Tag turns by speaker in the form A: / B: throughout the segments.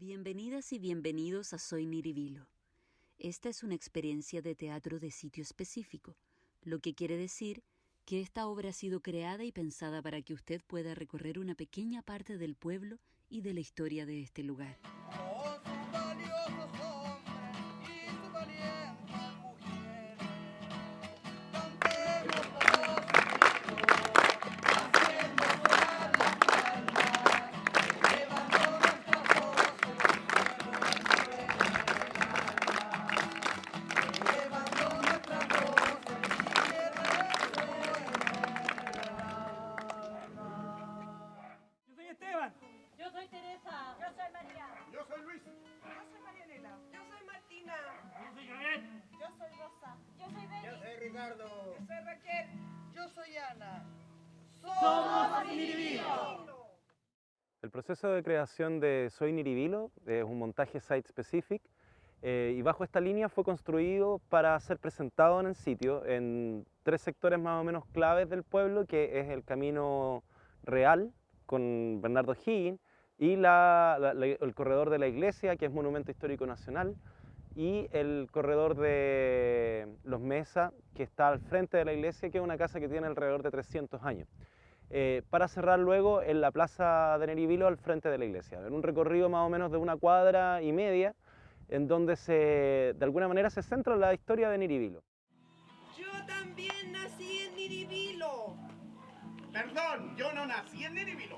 A: Bienvenidas y bienvenidos a Soy Niribilo. Esta es una experiencia de teatro de sitio específico, lo que quiere decir que esta obra ha sido creada y pensada para que usted pueda recorrer una pequeña parte del pueblo y de la historia de este lugar.
B: Yo soy Teresa.
C: Yo soy María.
D: Yo soy Luis.
C: Yo soy Marianela. Yo soy Martina.
B: Yo soy Javier.
C: Yo soy Rosa.
B: Yo soy Betty.
D: Yo soy Ricardo.
C: Yo soy Raquel. Yo soy Ana.
B: Somos Niribilo.
E: El proceso de creación de Soy Niribilo es un montaje site-specific y bajo esta línea fue construido para ser presentado en el sitio en 3 sectores más o menos claves del pueblo, que es el Camino Real con Bernardo Higgins y el corredor de la iglesia, que es Monumento Histórico Nacional, y el corredor de Los Mesa, que está al frente de la iglesia, que es una casa que tiene alrededor de 300 años. Para cerrar luego en la plaza de Niribilo al frente de la iglesia, en un recorrido más o menos de 1,5 cuadras, en donde de alguna manera se centra la historia de Niribilo.
C: Yo también nací en Niribilo.
D: Perdón, yo no nací en Niribilo.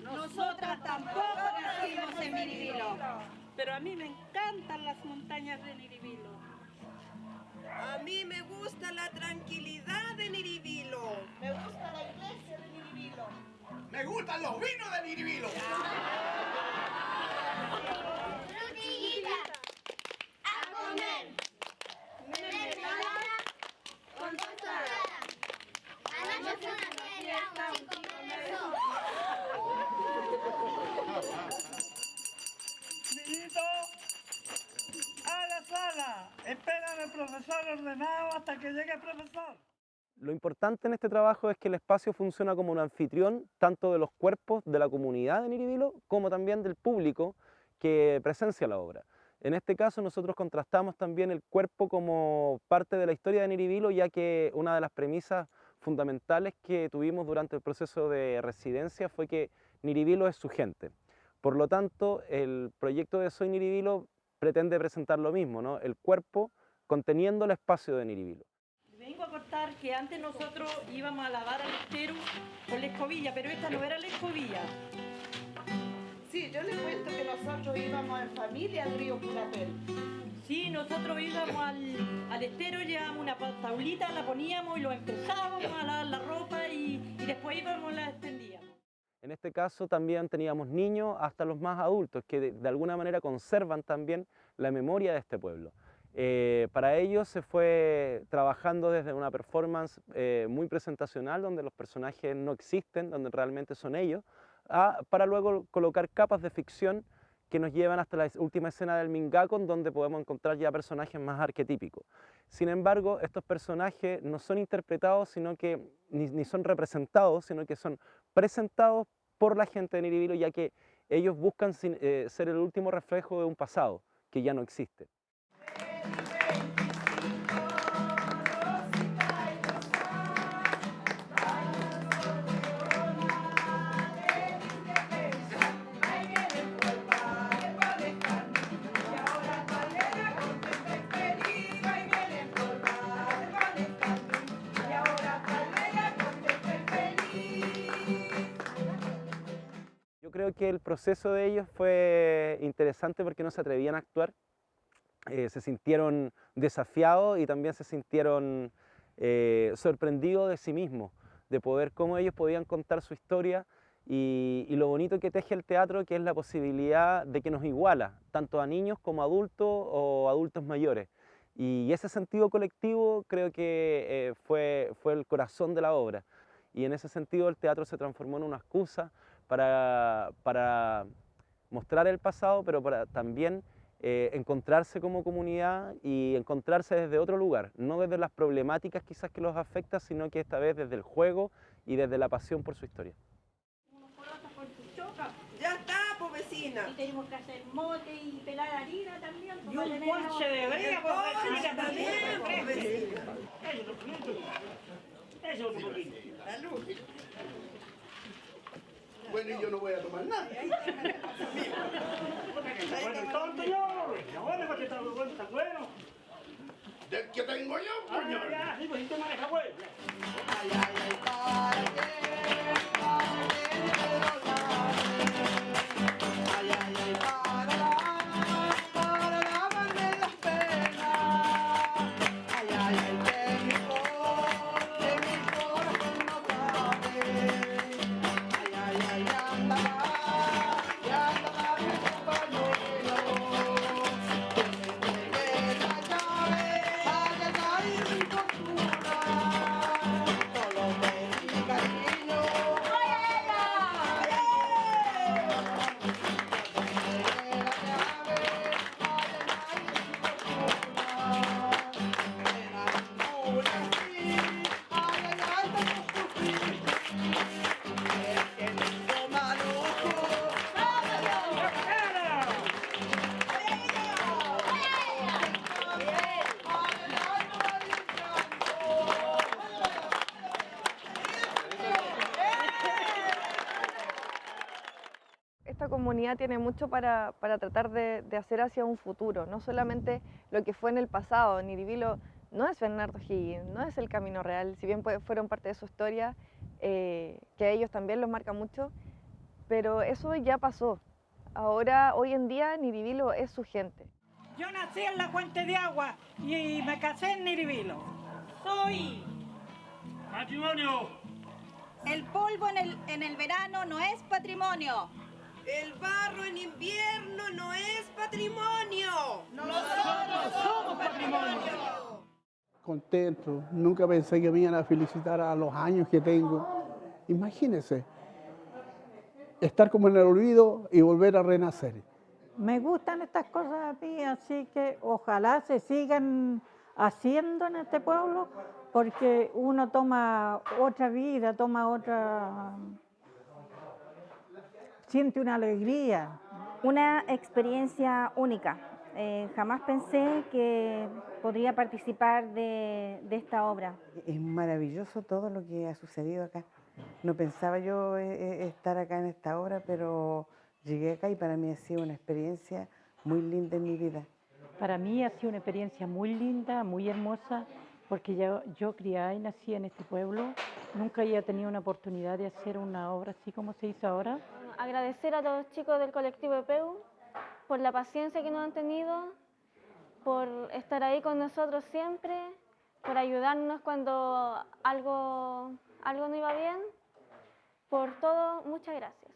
F: Nosotras tampoco nacimos en Niribilo, pero a mí me encantan las montañas de Niribilo.
C: A mí me gusta la tranquilidad de Niribilo.
F: Me gusta la iglesia de Niribilo.
D: Me gustan los vinos de Niribilo.
G: Frutillita, a comer, mermelada con tostada. Anoche fue una fiesta, un chico me besó.
H: Niñito, a la sala. Esperan al profesor ordenado hasta que llegue el profesor.
E: Lo importante en este trabajo es que el espacio funciona como un anfitrión tanto de los cuerpos de la comunidad de Niribilo como también del público que presencia la obra. En este caso nosotros contrastamos también el cuerpo como parte de la historia de Niribilo, ya que una de las premisas fundamentales que tuvimos durante el proceso de residencia fue que Niribilo es su gente. Por lo tanto, el proyecto de Soy Niribilo pretende presentar lo mismo, ¿no? El cuerpo conteniendo el espacio de Niribilo.
F: Vengo a contar que antes nosotros íbamos a lavar al estero con la escobilla, pero esta no era la escobilla.
C: Sí, yo les cuento que nosotros íbamos en familia al río Curapel.
F: Sí, nosotros íbamos al estero, llevábamos una tablita, la poníamos y lo empezábamos a lavar la ropa y después íbamos y la extendíamos.
E: En este caso también teníamos niños hasta los más adultos que de alguna manera conservan también la memoria de este pueblo. Para ello se fue trabajando desde una performance muy presentacional, donde los personajes no existen, donde realmente son ellos, para luego colocar capas de ficción que nos llevan hasta la última escena del Mingacon, donde podemos encontrar ya personajes más arquetípicos. Sin embargo, estos personajes no son interpretados, sino que ni son representados, sino que son presentados por la gente de Niribilo, ya que ellos buscan ser el último reflejo de un pasado que ya no existe. Yo creo que el proceso de ellos fue interesante porque no se atrevían a actuar, se sintieron desafiados y también se sintieron sorprendidos de sí mismos, de poder cómo ellos podían contar su historia y lo bonito que teje el teatro, que es la posibilidad de que nos iguala, tanto a niños como a adultos o adultos mayores. Y ese sentido colectivo creo que fue el corazón de la obra. Y en ese sentido el teatro se transformó en una excusa para mostrar el pasado, pero para también encontrarse como comunidad y encontrarse desde otro lugar, no desde las problemáticas quizás que los afecta, sino que esta vez desde el juego y desde la pasión por su historia.
C: Ya está, pobrecito.
I: harina.
F: Y tenemos que hacer mote y pelar harina también.
H: Y un ponche de brea,
I: Ponche también, vecina.
H: Eso otro poquito.
D: Salud. Bueno, y yo no voy a tomar nada.
H: Bueno, tonto yo. Ahora porque está bueno.
D: ¿Del que tengo yo,
H: Ah,
D: señor?
H: ya, sí, pues si te maneja, güey.
C: Ay, ay, ay, para que ay, ay, ay, para lavarme las penas. Ay, ay, ay, que mi corazón no cabe. Ay, ay, ay, anda mi compañero. Que me entregue la llave, ay, ay, ay, mi costura. Solo me cariño. Ay, ay, ay,
J: Esta comunidad tiene mucho para tratar de hacer hacia un futuro, no solamente lo que fue en el pasado. Niribilo no es Bernardo Higgins, no es el Camino Real, si bien fueron parte de su historia, que a ellos también los marca mucho, pero eso ya pasó. Ahora, hoy en día, Niribilo es su gente.
H: Yo nací en la Fuente de Agua y me casé en Niribilo.
F: Soy.
B: Matrimonio.
K: El polvo en el verano no es patrimonio.
I: El barro en invierno no es patrimonio.
B: Nosotros somos patrimonio.
L: Contento, nunca pensé que me iban a felicitar a los años que tengo. Imagínense, estar como en el olvido y volver a renacer.
M: Me gustan estas cosas a mí, así que ojalá se sigan haciendo en este pueblo, porque uno toma otra vida, siente una alegría.
N: Una experiencia única. Jamás pensé que podría participar de esta obra.
O: Es maravilloso todo lo que ha sucedido acá. No pensaba yo estar acá en esta obra, pero llegué acá y para mí ha sido una experiencia muy linda en mi vida.
M: Para mí ha sido una experiencia muy linda, muy hermosa, porque yo criada y nací en este pueblo. Nunca había tenido una oportunidad de hacer una obra así como se hizo ahora.
N: Agradecer a los chicos del colectivo EPEU por la paciencia que nos han tenido, por estar ahí con nosotros siempre, por ayudarnos cuando algo no iba bien. Por todo, muchas gracias.